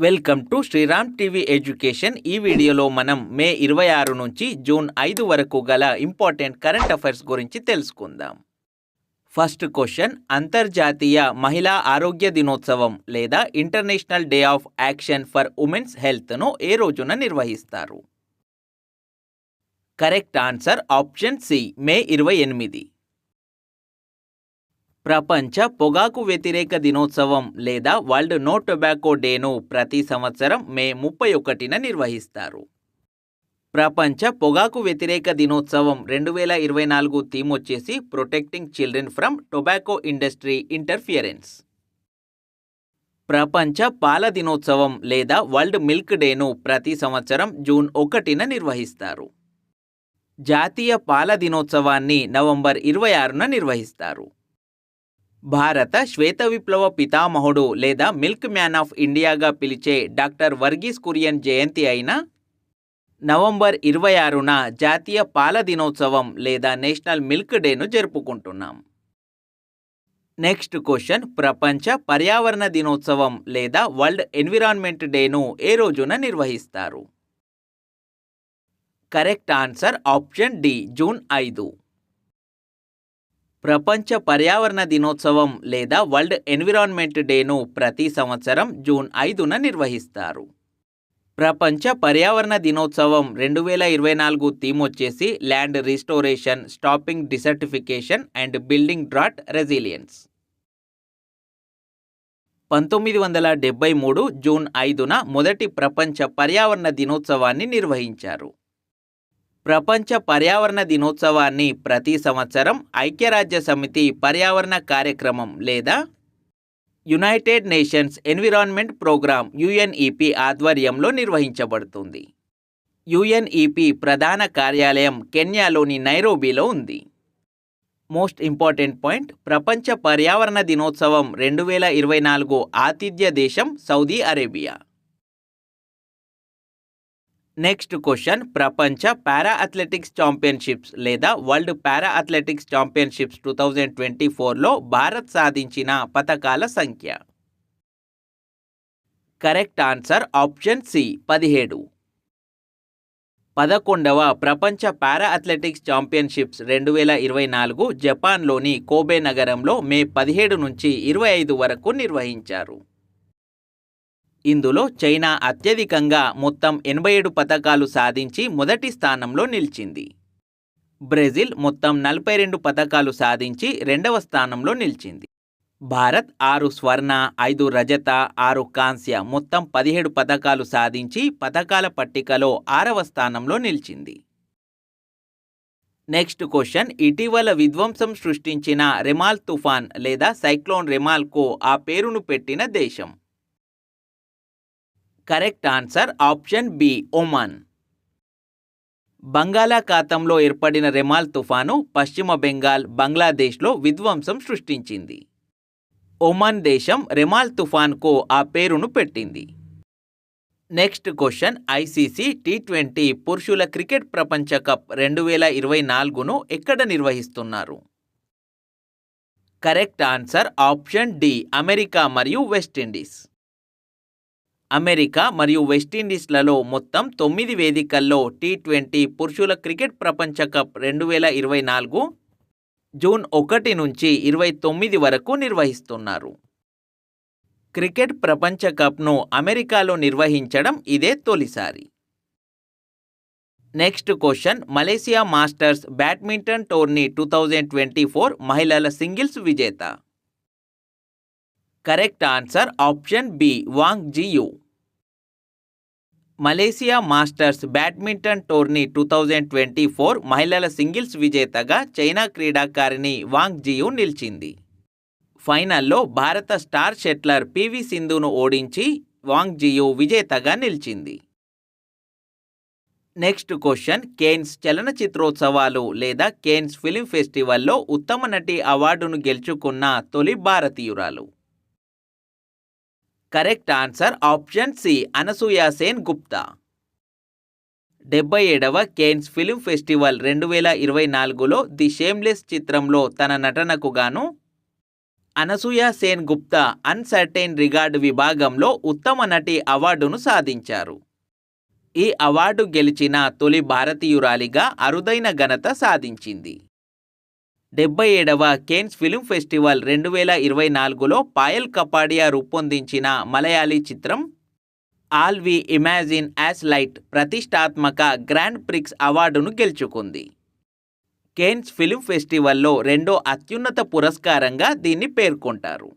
Welcome to Sriram TV education. ఈ వీడియోలో మనం మే 26 నుంచి జూన్ 5 వరకు గల ఇంపార్టెంట్ కరెంట్ అఫైర్స్ గురించి తెలుసుకుందాం. ఫస్ట్ క్వశ్చన్, అంతర్జాతీయ మహిళా ఆరోగ్య దినోత్సవం లేదా international day of action for women's హెల్త్ను ఏ రోజున నిర్వహిస్తారు? Correct answer option C, May 28. ప్రపంచ పొగాకు వ్యతిరేక దినోత్సవం లేదా వరల్డ్ నో టొబాకో డేను ప్రతి సంవత్సరం మే 31న నిర్వహిస్తారు. ప్రపంచ పొగాకు వ్యతిరేక దినోత్సవం 2024 థీమ్ వచ్చేసి protecting children from tobacco industry interference. ప్రపంచ పాల దినోత్సవం లేదా వరల్డ్ మిల్క్ డేను ప్రతి సంవత్సరం జూన్ 1న నిర్వహిస్తారు. జాతీయ పాల దినోత్సవాన్ని నవంబర్ 26న నిర్వహిస్తారు. భారత శ్వేత విప్లవ పితామహుడు లేదా మిల్క్ మ్యాన్ ఆఫ్ ఇండియాగా పిలిచే డాక్టర్ వర్గీస్ కురియన్ జయంతి అయిన నవంబర్ 26న జాతీయ పాల దినోత్సవం లేదా నేషనల్ మిల్క్ డేను జరుపుకుంటున్నాం. నెక్స్ట్ క్వశ్చన్, ప్రపంచ పర్యావరణ దినోత్సవం లేదా వరల్డ్ ఎన్విరాన్మెంట్ డేను ఏ రోజున నిర్వహిస్తారు? Correct answer option D, June 5. ప్రపంచ పర్యావరణ దినోత్సవం లేదా వరల్డ్ ఎన్విరాన్మెంట్ డేను ప్రతి సంవత్సరం జూన్ 5న నిర్వహిస్తారు. ప్రపంచ పర్యావరణ దినోత్సవం 2024 థీమ్ వచ్చేసి land restoration, stopping desertification and building drought resilience. 1973 June 5న మొదటి ప్రపంచ పర్యావరణ దినోత్సవాన్ని నిర్వహించారు. ప్రపంచ పర్యావరణ దినోత్సవాన్ని ప్రతి సంవత్సరం ఐక్యరాజ్య సమితి పర్యావరణ కార్యక్రమం లేదా United Nations Environment Programme UNEP ఆధ్వర్యంలో నిర్వహించబడుతుంది. UNEP ప్రధాన కార్యాలయం కెన్యాలోని నైరోబీలో ఉంది. మోస్ట్ ఇంపార్టెంట్ పాయింట్, ప్రపంచ పర్యావరణ దినోత్సవం 2024 ఆతిథ్య దేశం సౌదీ అరేబియా. నెక్స్ట్ క్వశ్చన్, ప్రపంచ పారా అథ్లెటిక్స్ ఛాంపియన్షిప్స్ లేదా వరల్డ్ పారా అథ్లెటిక్స్ ఛాంపియన్షిప్స్ 2024లో భారత్ సాధించిన పతకాల సంఖ్య? Correct answer option C, 17. 11వ ప్రపంచ పారా అథ్లెటిక్స్ ఛాంపియన్షిప్స్ 2024 జపాన్లోని కోబే నగరంలో మే 17 నుంచి 25 వరకు నిర్వహించారు. ఇందులో చైనా అత్యధికంగా మొత్తం 87 పతకాలు సాధించి మొదటి స్థానంలో నిలిచింది. బ్రెజిల్ మొత్తం 42 పతకాలు సాధించి రెండవ స్థానంలో నిలిచింది. భారత్ 6 స్వర్ణ, 5 రజత, 6 కాంస్య మొత్తం 17 పతకాలు సాధించి పతకాల పట్టికలో 6వ స్థానంలో నిలిచింది. నెక్స్ట్ క్వశ్చన్, ఇటీవల విధ్వంసం సృష్టించిన రెమాల్ తుఫాన్ లేదా సైక్లోన్ రెమాల్కు ఆ పేరును పెట్టిన దేశం? Correct answer option B, Oman. బంగాళాఖాతంలో ఏర్పడిన రెమాల్ తుఫాను పశ్చిమ బెంగాల్, బంగ్లాదేశ్లో విధ్వంసం సృష్టించింది. ఒమాన్ దేశం రెమాల్ తుఫాన్కు ఆ పేరును పెట్టింది. నెక్స్ట్ క్వశ్చన్, ICC T20 పురుషుల క్రికెట్ ప్రపంచ కప్ 2024ను ఎక్కడ నిర్వహిస్తున్నారు? Correct answer option D, America మరియు వెస్టిండీస్. అమెరికా మరియు వెస్టిండీస్లలో మొత్తం 9 వేదికల్లో T20 పురుషుల క్రికెట్ ప్రపంచ కప్ 2024 జూన్ 1 నుంచి 29 వరకు నిర్వహిస్తున్నారు. క్రికెట్ ప్రపంచ కప్ను అమెరికాలో నిర్వహించడం ఇదే తొలిసారి. Next question, Malaysia masters badminton tourney 2024 మహిళల సింగిల్స్ విజేత? Correct answer option B, Wang Zhiyi. Malaysia masters badminton tourney 2024 మహిళల సింగిల్స్ విజేతగా చైనా క్రీడాకారిణి వాంగ్ జియు నిలిచింది. ఫైనల్లో భారత స్టార్ షట్లర్ PV సింధును ఓడించి వాంగ్ జియు విజేతగా నిలిచింది. నెక్స్ట్ క్వశ్చన్, కేన్స్ చలనచిత్రోత్సవాలు లేదా కేన్స్ ఫిలిం ఫెస్టివల్లో ఉత్తమ నటి అవార్డును గెలుచుకున్న తొలి భారతీయురాలు? Correct answer option C, Anasuya Sen Gupta. 77వ కేన్స్ ఫిలిం ఫెస్టివల్ 2024లో ది షేమ్లెస్ చిత్రంలో తన నటనకు గాను అనసూయ సేన్ గుప్తా అన్సర్టైన్ రిగార్డ్ విభాగంలో ఉత్తమ నటి అవార్డును సాధించారు. ఈ అవార్డు గెలిచిన తొలి భారతీయురాలిగా అరుదైన ఘనత సాధించింది. 77వ కేన్స్ ఫిల్మ్ ఫెస్టివల్ 2024లో పాయల్ కపాడియా రూపొందించిన మలయాళీ చిత్రం all we imagine as light ప్రతిష్టాత్మక గ్రాండ్ ప్రిక్స్ అవార్డును గెలుచుకుంది. కేన్స్ ఫిల్మ్ ఫెస్టివల్లో రెండో అత్యున్నత పురస్కారంగా దీన్ని పేర్కొంటారు.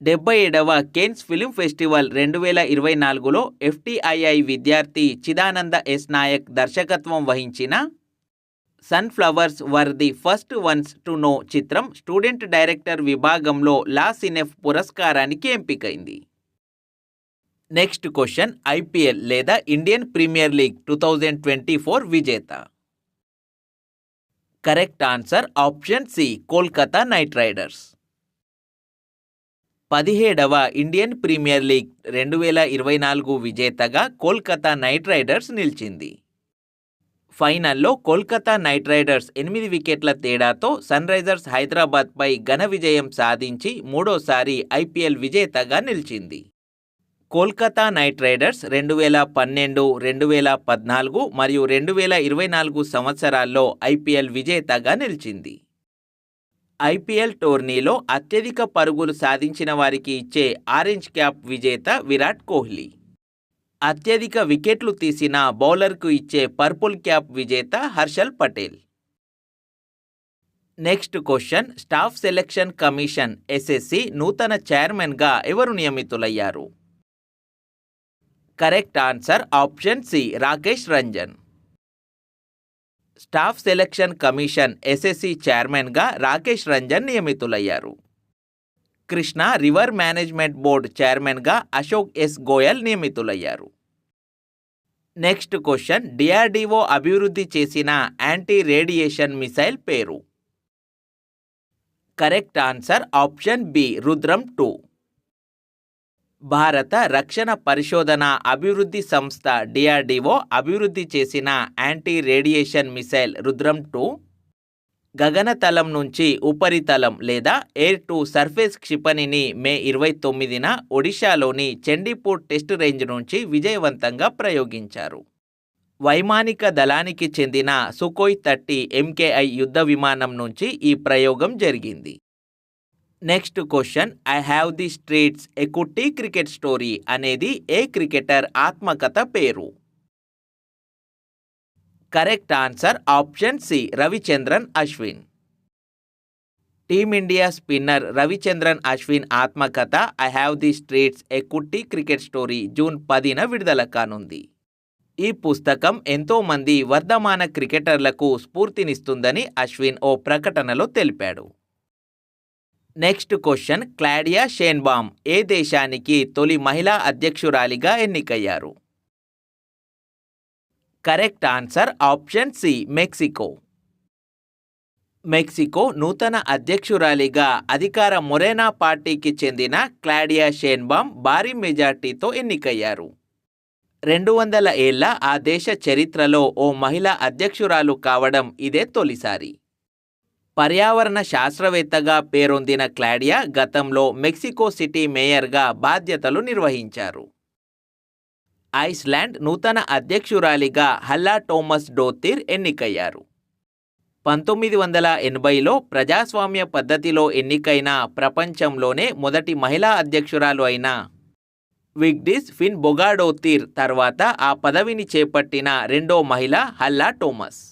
77వ కేన్స్ ఫిల్మ్ ఫెస్టివల్ 2024లో FTII విద్యార్థి చిదానంద ఎస్ నాయక్ దర్శకత్వం వహించిన sunflowers were the first ones to know చిత్రం స్టూడెంట్ డైరెక్టర్ విభాగంలో లా సినెఫ్ పురస్కారానికి ఎంపికైంది. నెక్స్ట్ క్వశ్చన్, IPL లేదా ఇండియన్ ప్రీమియర్ లీగ్ 2024 విజేత. Correct answer option C, Kolkata knight riders. 17వ ఇండియన్ ప్రీమియర్ లీగ్ 2024 విజేతగా కోల్కతా నైట్ రైడర్స్ నిలిచింది. ఫైనల్లో కోల్కతా నైట్ రైడర్స్ 8 వికెట్ల తేడాతో సన్ రైజర్స్ హైదరాబాద్పై ఘన విజయం సాధించి మూడోసారి IPL విజేతగా నిలిచింది. కోల్కతా నైట్ రైడర్స్ 2012, 2014 మరియు 2024 సంవత్సరాల్లో IPL విజేతగా నిలిచింది. IPL టోర్నీలో అత్యధిక పరుగులు సాధించిన వారికి ఇచ్చే ఆరెంజ్ క్యాప్ విజేత విరాట్ కోహ్లీ. అత్యధిక వికెట్లు తీసిన బౌలర్కు ఇచ్చే పర్పుల్ క్యాప్ విజేత Harshal Patel. Next question, staff selection commission SSC నూతన చైర్మన్గా ఎవరు నియమితులయ్యారు? Correct answer option C, Rakesh Ranjan. Staff selection commission SSC చైర్మన్గా రాకేష్ రంజన్ నియమితులయ్యారు. కృష్ణా రివర్ మేనేజ్మెంట్ బోర్డు చైర్మన్గా అశోక్ ఎస్ గోయల్ నియమితులయ్యారు. నెక్స్ట్ క్వశ్చన్, DRDO అభివృద్ధి చేసిన యాంటీ రేడియేషన్ మిసైల్ పేరు? Correct answer option B, Rudram 2. భారత రక్షణ పరిశోధన అభివృద్ధి సంస్థ DRDO అభివృద్ధి చేసిన యాంటీ రేడియేషన్ మిసైల్ రుద్రం 2 గగనతలం నుంచి ఉపరితలం లేదా ఎయిర్ టు సర్ఫేస్ క్షిపణిని మే 29న ఒడిశాలోని చండీపూర్ టెస్ట్ రేంజ్ నుంచి విజయవంతంగా ప్రయోగించారు. వైమానిక దళానికి చెందిన సుఖోయ్ 30 MKI యుద్ధ విమానం నుంచి ఈ ప్రయోగం జరిగింది. Next question, I have the streets a kutti cricket story అనేది ఏ క్రికెటర్ ఆత్మకథ పేరు? Correct answer option C, Ravichandran Ashwin. Team India spinner Ravichandran Ashwin ఆత్మకథ I have the streets a kutti cricket story June 10న విడుదల కానుంది. ఈ పుస్తకం ఎంతోమంది వర్ధమాన క్రికెటర్లకు స్ఫూర్తినిస్తుందని అశ్విన్ ఓ ప్రకటనలో తెలిపాడు. నెక్స్ట్ క్వశ్చన్, క్లాడియా షేన్బామ్ ఏ దేశానికి తొలి మహిళా అధ్యక్షురాలిగా ఎన్నికయ్యారు? Correct answer option C, Mexico. Mexico నూతన అధ్యక్షురాలిగా అధికార మొరేనా పార్టీకి చెందిన క్లాడియా షేన్బామ్ భారీ మెజార్టీతో ఎన్నికయ్యారు. 200 ఏళ్ల ఆ దేశ చరిత్రలో ఓ మహిళా అధ్యక్షురాలు కావడం ఇదే తొలిసారి. పర్యావరణ శాస్త్రవేత్తగా పేరొందిన క్లాడియా గతంలో మెక్సికో సిటీ మేయర్గా బాధ్యతలు నిర్వహించారు. ఐస్లాండ్ నూతన అధ్యక్షురాలిగా హల్లా టోమస్ డోతిర్ ఎన్నికయ్యారు. 1980లో ప్రజాస్వామ్య పద్ధతిలో ఎన్నికైన ప్రపంచంలోనే మొదటి మహిళా అధ్యక్షురాలు అయిన విగ్డిస్ ఫిన్ బొగాడోతిర్ తర్వాత ఆ పదవిని చేపట్టిన రెండో మహిళ హల్లా టోమస్.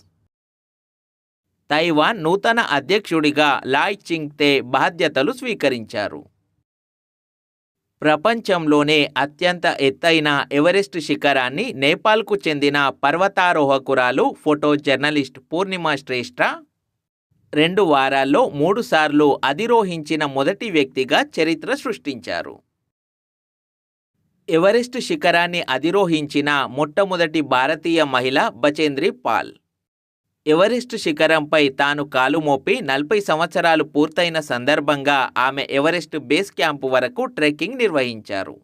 తైవాన్ నూతన అధ్యక్షుడిగా లాయ్ చింగ్తే బాధ్యతలు స్వీకరించారు. ప్రపంచంలోనే అత్యంత ఎత్తైన ఎవరెస్ట్ శిఖరాన్ని నేపాల్కు చెందిన పర్వతారోహకురాలు ఫోటో జర్నలిస్ట్ పూర్ణిమ శ్రేష్ఠ 2 వారాల్లో 3 సార్లు అధిరోహించిన మొదటి వ్యక్తిగా చరిత్ర సృష్టించారు. ఎవరెస్ట్ శిఖరాన్ని అధిరోహించిన మొట్టమొదటి భారతీయ మహిళ బచేంద్రి పాల్. ఎవరెస్ట్ శిఖరంపై తాను కాలు మోపి 40 సంవత్సరాలు పూర్తయిన సందర్భంగా ఆమె ఎవరెస్ట్ బేస్ క్యాంపు వరకు ట్రెక్కింగ్ నిర్వహించారు.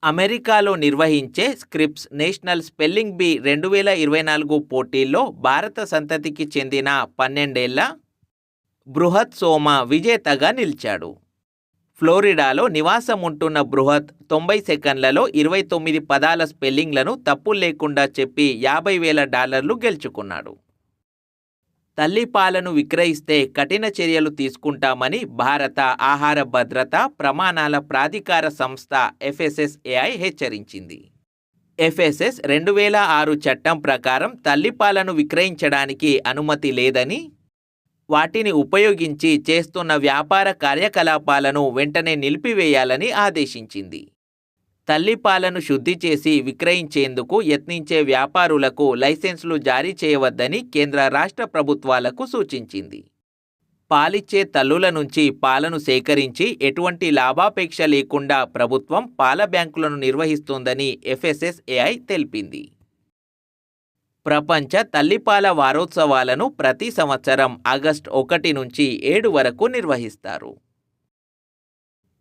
అమెరికాలో నిర్వహించే స్క్రిప్స్ నేషనల్ స్పెల్లింగ్ బీ 2024 పోటీల్లో భారత సంతతికి చెందిన 12 ఏళ్ల బృహత్ సోమ విజేతగా నిలిచాడు. ఫ్లోరిడాలో నివాసం ఉంటున్న బృహత్ 90 సెకన్లలో 29 పదాల స్పెల్లింగ్లను తప్పులు లేకుండా చెప్పి $50,000 గెలుచుకున్నాడు. తల్లిపాలను విక్రయిస్తే కఠిన చర్యలు తీసుకుంటామని భారత ఆహార భద్రత ప్రమాణాల ప్రాధికార సంస్థ FSSAI హెచ్చరించింది. FSS 2006 చట్టం ప్రకారం తల్లిపాలను విక్రయించడానికి అనుమతి లేదని, వాటిని ఉపయోగించి చేస్తున్న వ్యాపార కార్యకలాపాలను వెంటనే నిలిపివేయాలని ఆదేశించింది. తల్లిపాలను శుద్ధి చేసి విక్రయించేందుకు యత్నించే వ్యాపారులకు లైసెన్సులు జారీ చేయవద్దని కేంద్ర రాష్ట్ర ప్రభుత్వాలకు సూచించింది. పాలిచ్చే తల్లుల నుంచి పాలను సేకరించి ఎటువంటి లాభాపేక్ష లేకుండా ప్రభుత్వం పాల బ్యాంకులను నిర్వహిస్తోందని FSSAI తెలిపింది. ప్రపంచ తల్లిపాల వారోత్సవాలను ప్రతి సంవత్సరం ఆగస్టు 1 నుంచి 7 వరకు నిర్వహిస్తారు.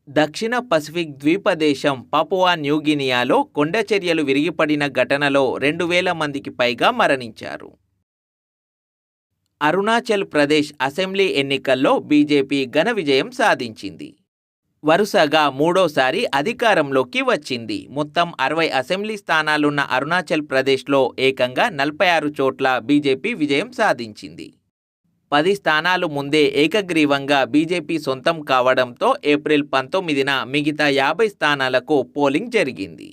దక్షిణ పసిఫిక్ ద్వీపదేశం పాపువా న్యూగినియాలో కొండచర్యలు విరిగిపడిన ఘటనలో 2,000 మందికి పైగా మరణించారు. అరుణాచల్ ప్రదేశ్ అసెంబ్లీ ఎన్నికల్లో బీజేపీ ఘన విజయం సాధించింది. వరుసగా మూడోసారి అధికారంలోకి వచ్చింది. మొత్తం 60 అసెంబ్లీ స్థానాలున్న అరుణాచల్ ప్రదేశ్లో ఏకంగా 46 చోట్ల బీజేపీ విజయం సాధించింది. 10 స్థానాలు ముందే ఏకగ్రీవంగా బీజేపీ సొంతం కావడంతో ఏప్రిల్ 19న మిగతా 50 స్థానాలకు పోలింగ్ జరిగింది.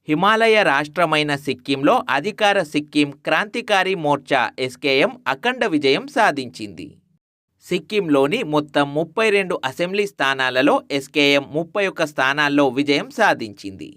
హిమాలయ రాష్ట్రమైన సిక్కింలో అధికార సిక్కిం క్రాంతికారి మోర్చా SKM అఖండ విజయం సాధించింది. సిక్కింలోని మొత్తం 32 అసెంబ్లీ స్థానాలలో SKM 31 స్థానాల్లో విజయం సాధించింది.